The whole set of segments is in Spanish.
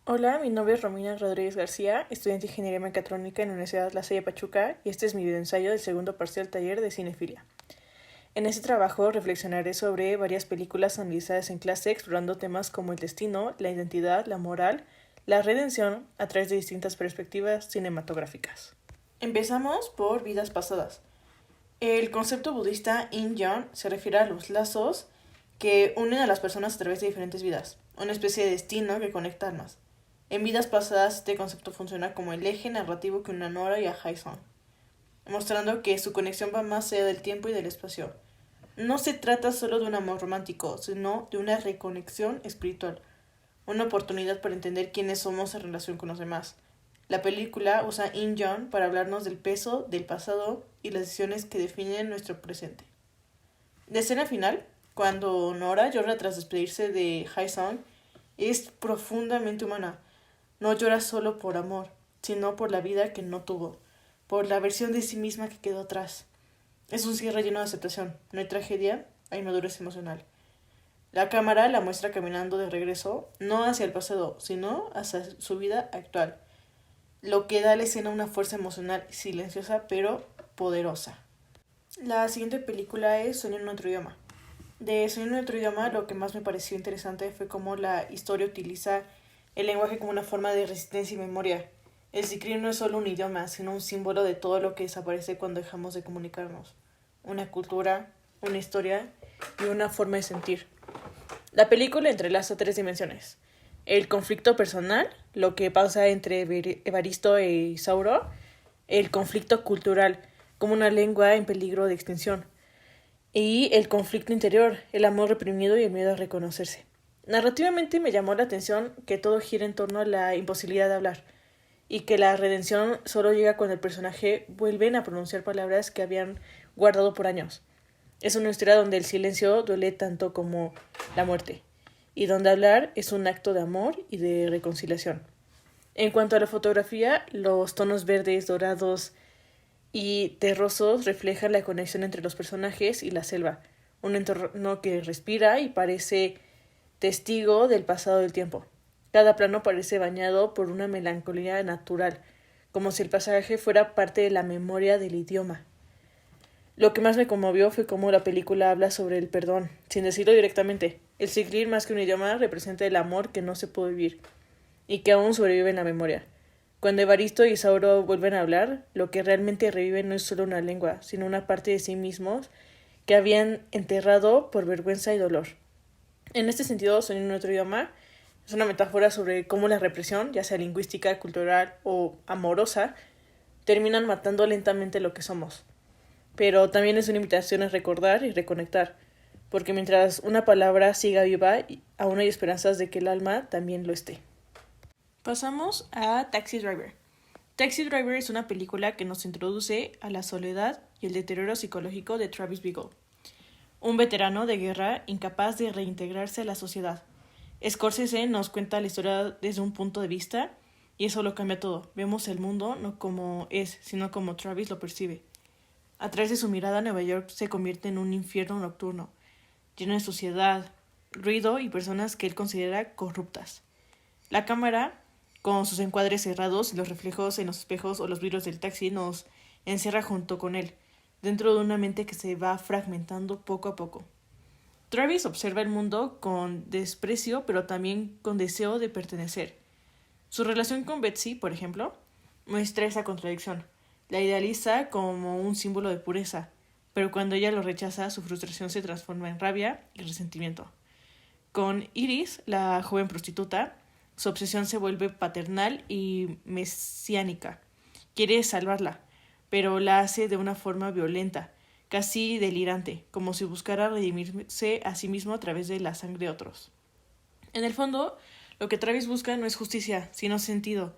Hola, mi nombre es Romina Rodríguez García, estudiante de Ingeniería Mecatrónica en la Universidad La Salle Pachuca, y este es mi videoensayo del segundo parcial taller de cinefilia. En este trabajo reflexionaré sobre varias películas analizadas en clase explorando temas como el destino, la identidad, la moral, la redención a través de distintas perspectivas cinematográficas. Empezamos por vidas pasadas. El concepto budista Yin-Yang se refiere a los lazos que unen a las personas a través de diferentes vidas, una especie de destino que conecta almas. En vidas pasadas, este concepto funciona como el eje narrativo que une a Nora y a Jason, mostrando que su conexión va más allá del tiempo y del espacio. No se trata solo de un amor romántico, sino de una reconexión espiritual, una oportunidad para entender quiénes somos en relación con los demás. La película usa In-Jong para hablarnos del peso del pasado y las decisiones que definen nuestro presente. La escena final, cuando Nora llora tras despedirse de Jason, es profundamente humana. No llora solo por amor, sino por la vida que no tuvo, por la versión de sí misma que quedó atrás. Es un cierre lleno de aceptación. No hay tragedia, hay madurez emocional. La cámara la muestra caminando de regreso, no hacia el pasado, sino hacia su vida actual, lo que da a la escena una fuerza emocional silenciosa pero poderosa. La siguiente película es Sueño en otro idioma. De Sueño en otro idioma, lo que más me pareció interesante fue cómo la historia utiliza el lenguaje como una forma de resistencia y memoria. El script no es solo un idioma, sino un símbolo de todo lo que desaparece cuando dejamos de comunicarnos. Una cultura, una historia y una forma de sentir. La película entrelaza tres dimensiones. El conflicto personal, lo que pasa entre Evaristo e Isauro. El conflicto cultural, como una lengua en peligro de extinción. Y el conflicto interior, el amor reprimido y el miedo a reconocerse. Narrativamente me llamó la atención que todo gira en torno a la imposibilidad de hablar y que la redención solo llega cuando el personaje vuelven a pronunciar palabras que habían guardado por años. Es una historia donde el silencio duele tanto como la muerte y donde hablar es un acto de amor y de reconciliación. En cuanto a la fotografía, los tonos verdes, dorados y terrosos reflejan la conexión entre los personajes y la selva, un entorno que respira y parece testigo del pasado del tiempo. Cada plano parece bañado por una melancolía natural, como si el pasaje fuera parte de la memoria del idioma. Lo que más me conmovió fue cómo la película habla sobre el perdón, sin decirlo directamente. El siglir, más que un idioma, representa el amor que no se puede vivir y que aún sobrevive en la memoria. Cuando Evaristo y Isauro vuelven a hablar, lo que realmente reviven no es solo una lengua, sino una parte de sí mismos que habían enterrado por vergüenza y dolor. En este sentido, Sueño en otro idioma es una metáfora sobre cómo la represión, ya sea lingüística, cultural o amorosa, terminan matando lentamente lo que somos. Pero también es una invitación a recordar y reconectar, porque mientras una palabra siga viva, aún hay esperanzas de que el alma también lo esté. Pasamos a Taxi Driver. Taxi Driver es una película que nos introduce a la soledad y el deterioro psicológico de Travis Bickle, un veterano de guerra incapaz de reintegrarse a la sociedad. Scorsese nos cuenta la historia desde un punto de vista y eso lo cambia todo. Vemos el mundo no como es, sino como Travis lo percibe. A través de su mirada, Nueva York se convierte en un infierno nocturno, lleno de suciedad, ruido y personas que él considera corruptas. La cámara, con sus encuadres cerrados y los reflejos en los espejos o los vidrios del taxi, nos encierra junto con él, dentro de una mente que se va fragmentando poco a poco. Travis observa el mundo con desprecio, pero también con deseo de pertenecer. Su relación con Betsy, por ejemplo, muestra esa contradicción. La idealiza como un símbolo de pureza, pero cuando ella lo rechaza, su frustración se transforma en rabia y resentimiento. Con Iris, la joven prostituta, su obsesión se vuelve paternal y mesiánica. Quiere salvarla, pero la hace de una forma violenta, casi delirante, como si buscara redimirse a sí mismo a través de la sangre de otros. En el fondo, lo que Travis busca no es justicia, sino sentido,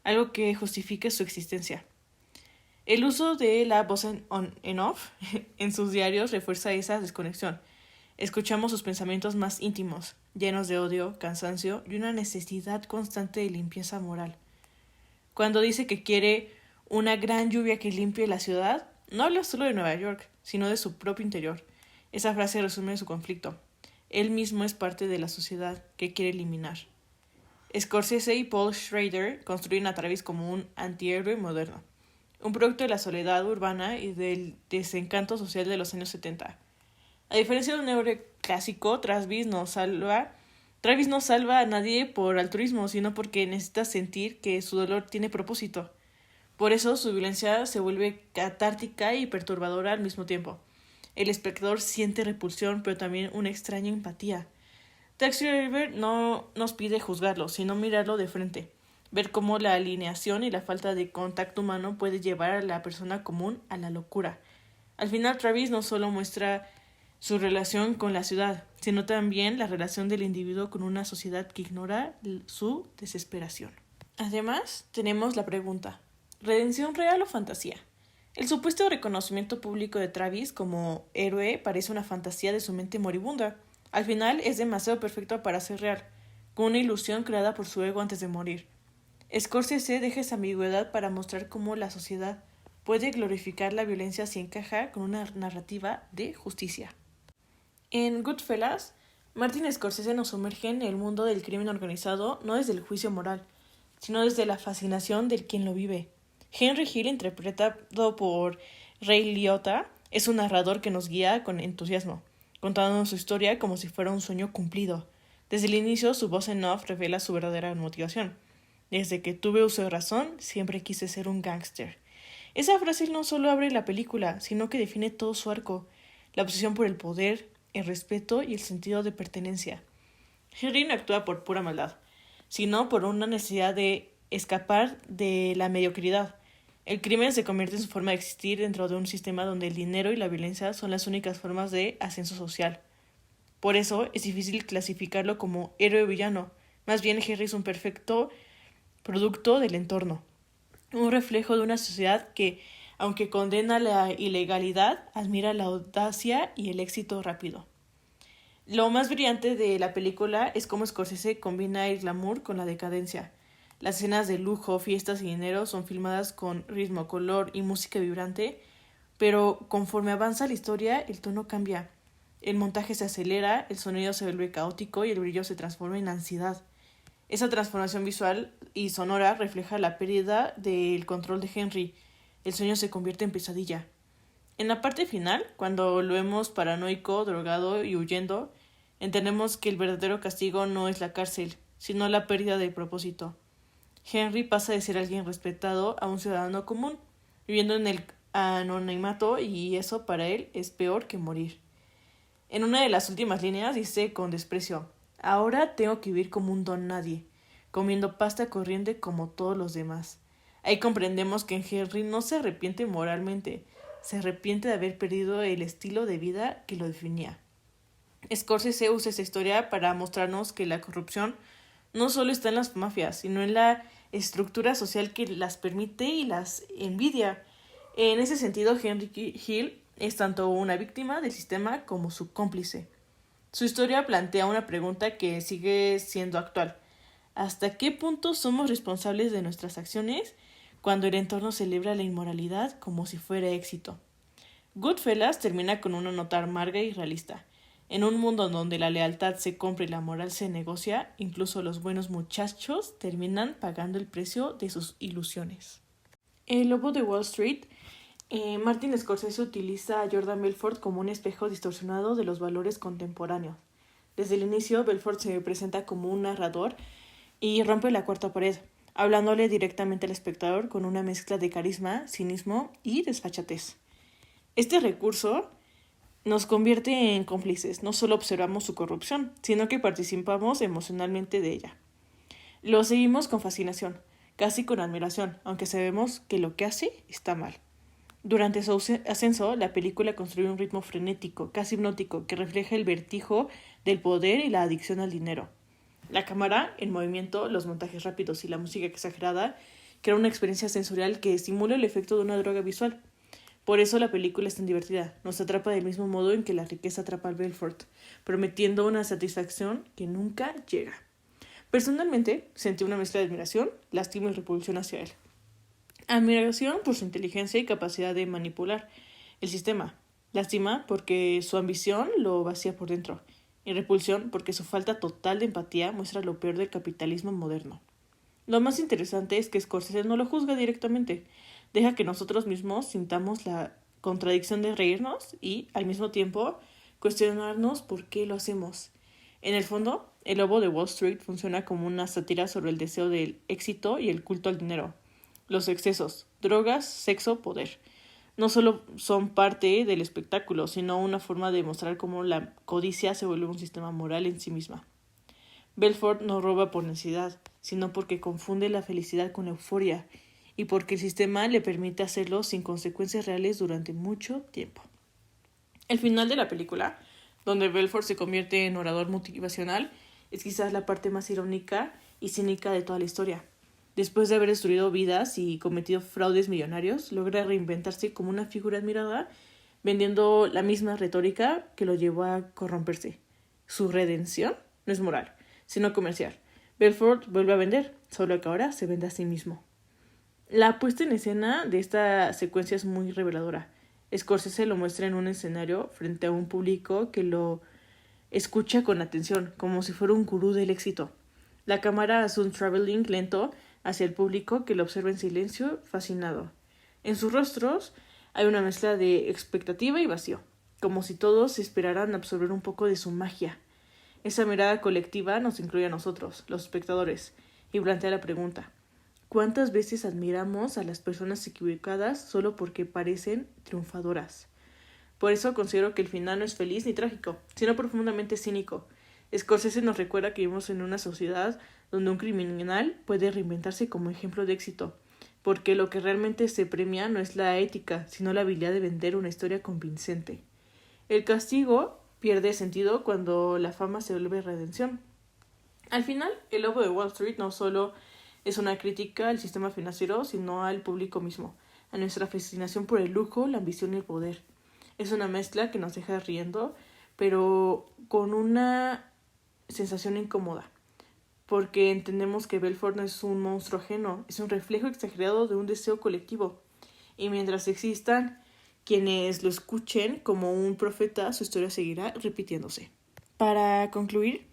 algo que justifique su existencia. El uso de la voz en off en sus diarios refuerza esa desconexión. Escuchamos sus pensamientos más íntimos, llenos de odio, cansancio y una necesidad constante de limpieza moral. Cuando dice que quiere una gran lluvia que limpie la ciudad, no habla solo de Nueva York, sino de su propio interior. Esa frase resume su conflicto. Él mismo es parte de la sociedad que quiere eliminar. Scorsese y Paul Schrader construyen a Travis como un antihéroe moderno, un producto de la soledad urbana y del desencanto social de los años 70. A diferencia de un héroe clásico, Travis no salva a nadie por altruismo, sino porque necesita sentir que su dolor tiene propósito. Por eso su violencia se vuelve catártica y perturbadora al mismo tiempo. El espectador siente repulsión, pero también una extraña empatía. Taxi Driver no nos pide juzgarlo, sino mirarlo de frente, ver cómo la alineación y la falta de contacto humano puede llevar a la persona común a la locura. Al final, Travis no solo muestra su relación con la ciudad, sino también la relación del individuo con una sociedad que ignora su desesperación. Además, tenemos la pregunta: ¿redención real o fantasía? El supuesto reconocimiento público de Travis como héroe parece una fantasía de su mente moribunda. Al final es demasiado perfecto para ser real, con una ilusión creada por su ego antes de morir. Scorsese deja esa ambigüedad para mostrar cómo la sociedad puede glorificar la violencia si encaja con una narrativa de justicia. En Goodfellas, Martin Scorsese nos sumerge en el mundo del crimen organizado no desde el juicio moral, sino desde la fascinación del quien lo vive. Henry Hill, interpretado por Ray Liotta, es un narrador que nos guía con entusiasmo, contándonos su historia como si fuera un sueño cumplido. Desde el inicio, su voz en off revela su verdadera motivación. Desde que tuve uso de razón, siempre quise ser un gángster. Esa frase no solo abre la película, sino que define todo su arco: la obsesión por el poder, el respeto y el sentido de pertenencia. Henry no actúa por pura maldad, sino por una necesidad de escapar de la mediocridad. El crimen se convierte en su forma de existir dentro de un sistema donde el dinero y la violencia son las únicas formas de ascenso social. Por eso es difícil clasificarlo como héroe o villano. Más bien, Henry es un perfecto producto del entorno, un reflejo de una sociedad que, aunque condena la ilegalidad, admira la audacia y el éxito rápido. Lo más brillante de la película es cómo Scorsese combina el glamour con la decadencia. Las escenas de lujo, fiestas y dinero son filmadas con ritmo, color y música vibrante, pero conforme avanza la historia, el tono cambia. El montaje se acelera, el sonido se vuelve caótico y el brillo se transforma en ansiedad. Esa transformación visual y sonora refleja la pérdida del control de Henry. El sueño se convierte en pesadilla. En la parte final, cuando lo vemos paranoico, drogado y huyendo, entendemos que el verdadero castigo no es la cárcel, sino la pérdida del propósito. Henry pasa de ser alguien respetado a un ciudadano común, viviendo en el anonimato, y eso para él es peor que morir. En una de las últimas líneas dice con desprecio: ahora tengo que vivir como un don nadie, comiendo pasta corriente como todos los demás. Ahí comprendemos que Henry no se arrepiente moralmente, se arrepiente de haber perdido el estilo de vida que lo definía. Scorsese usa esta historia para mostrarnos que la corrupción no solo está en las mafias, sino en la estructura social que las permite y las envidia. En ese sentido, Henry Hill es tanto una víctima del sistema como su cómplice. Su historia plantea una pregunta que sigue siendo actual: ¿hasta qué punto somos responsables de nuestras acciones cuando el entorno celebra la inmoralidad como si fuera éxito? Goodfellas termina con una nota amarga y realista. En un mundo donde la lealtad se compra y la moral se negocia, incluso los buenos muchachos terminan pagando el precio de sus ilusiones. El Lobo de Wall Street, Martin Scorsese utiliza a Jordan Belfort como un espejo distorsionado de los valores contemporáneos. Desde el inicio, Belfort se presenta como un narrador y rompe la cuarta pared, hablándole directamente al espectador con una mezcla de carisma, cinismo y desfachatez. Este recurso nos convierte en cómplices. No solo observamos su corrupción, sino que participamos emocionalmente de ella. Lo seguimos con fascinación, casi con admiración, aunque sabemos que lo que hace está mal. Durante su ascenso, la película construye un ritmo frenético, casi hipnótico, que refleja el vertigo del poder y la adicción al dinero. La cámara, el movimiento, los montajes rápidos y la música exagerada crean una experiencia sensorial que simula el efecto de una droga visual. Por eso la película es tan divertida, nos atrapa del mismo modo en que la riqueza atrapa al Belfort, prometiendo una satisfacción que nunca llega. Personalmente, sentí una mezcla de admiración, lástima y repulsión hacia él. Admiración por su inteligencia y capacidad de manipular el sistema. Lástima porque su ambición lo vacía por dentro. y repulsión porque su falta total de empatía muestra lo peor del capitalismo moderno. Lo más interesante es que Scorsese no lo juzga directamente, deja que nosotros mismos sintamos la contradicción de reírnos y, al mismo tiempo, cuestionarnos por qué lo hacemos. En el fondo, El Lobo de Wall Street funciona como una sátira sobre el deseo del éxito y el culto al dinero. Los excesos, drogas, sexo, poder. No solo son parte del espectáculo, sino una forma de mostrar cómo la codicia se vuelve un sistema moral en sí misma. Belfort no roba por necesidad, sino porque confunde la felicidad con la euforia y porque el sistema le permite hacerlo sin consecuencias reales durante mucho tiempo. El final de la película, donde Belfort se convierte en orador motivacional, es quizás la parte más irónica y cínica de toda la historia. Después de haber destruido vidas y cometido fraudes millonarios, logra reinventarse como una figura admirada, vendiendo la misma retórica que lo llevó a corromperse. Su redención no es moral, sino comercial. Belfort vuelve a vender, solo que ahora se vende a sí mismo. La puesta en escena de esta secuencia es muy reveladora. Scorsese lo muestra en un escenario frente a un público que lo escucha con atención, como si fuera un gurú del éxito. La cámara hace un traveling lento hacia el público que lo observa en silencio, fascinado. En sus rostros hay una mezcla de expectativa y vacío, como si todos esperaran absorber un poco de su magia. Esa mirada colectiva nos incluye a nosotros, los espectadores, y plantea la pregunta: ¿cuántas veces admiramos a las personas equivocadas solo porque parecen triunfadoras? Por eso considero que el final no es feliz ni trágico, sino profundamente cínico. Scorsese nos recuerda que vivimos en una sociedad donde un criminal puede reinventarse como ejemplo de éxito, porque lo que realmente se premia no es la ética, sino la habilidad de vender una historia convincente. El castigo pierde sentido cuando la fama se vuelve redención. Al final, El Lobo de Wall Street no solo es una crítica al sistema financiero, sino al público mismo, a nuestra fascinación por el lujo, la ambición y el poder. Es una mezcla que nos deja riendo, pero con una sensación incómoda, porque entendemos que Belfort no es un monstruo ajeno, es un reflejo exagerado de un deseo colectivo. Y mientras existan quienes lo escuchen como un profeta, su historia seguirá repitiéndose. Para concluir,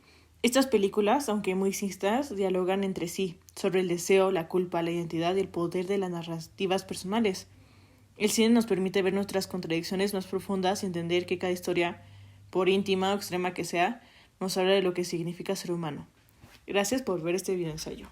estas películas, aunque muy distintas, dialogan entre sí sobre el deseo, la culpa, la identidad y el poder de las narrativas personales. El cine nos permite ver nuestras contradicciones más profundas y entender que cada historia, por íntima o extrema que sea, nos habla de lo que significa ser humano. Gracias por ver este videoensayo.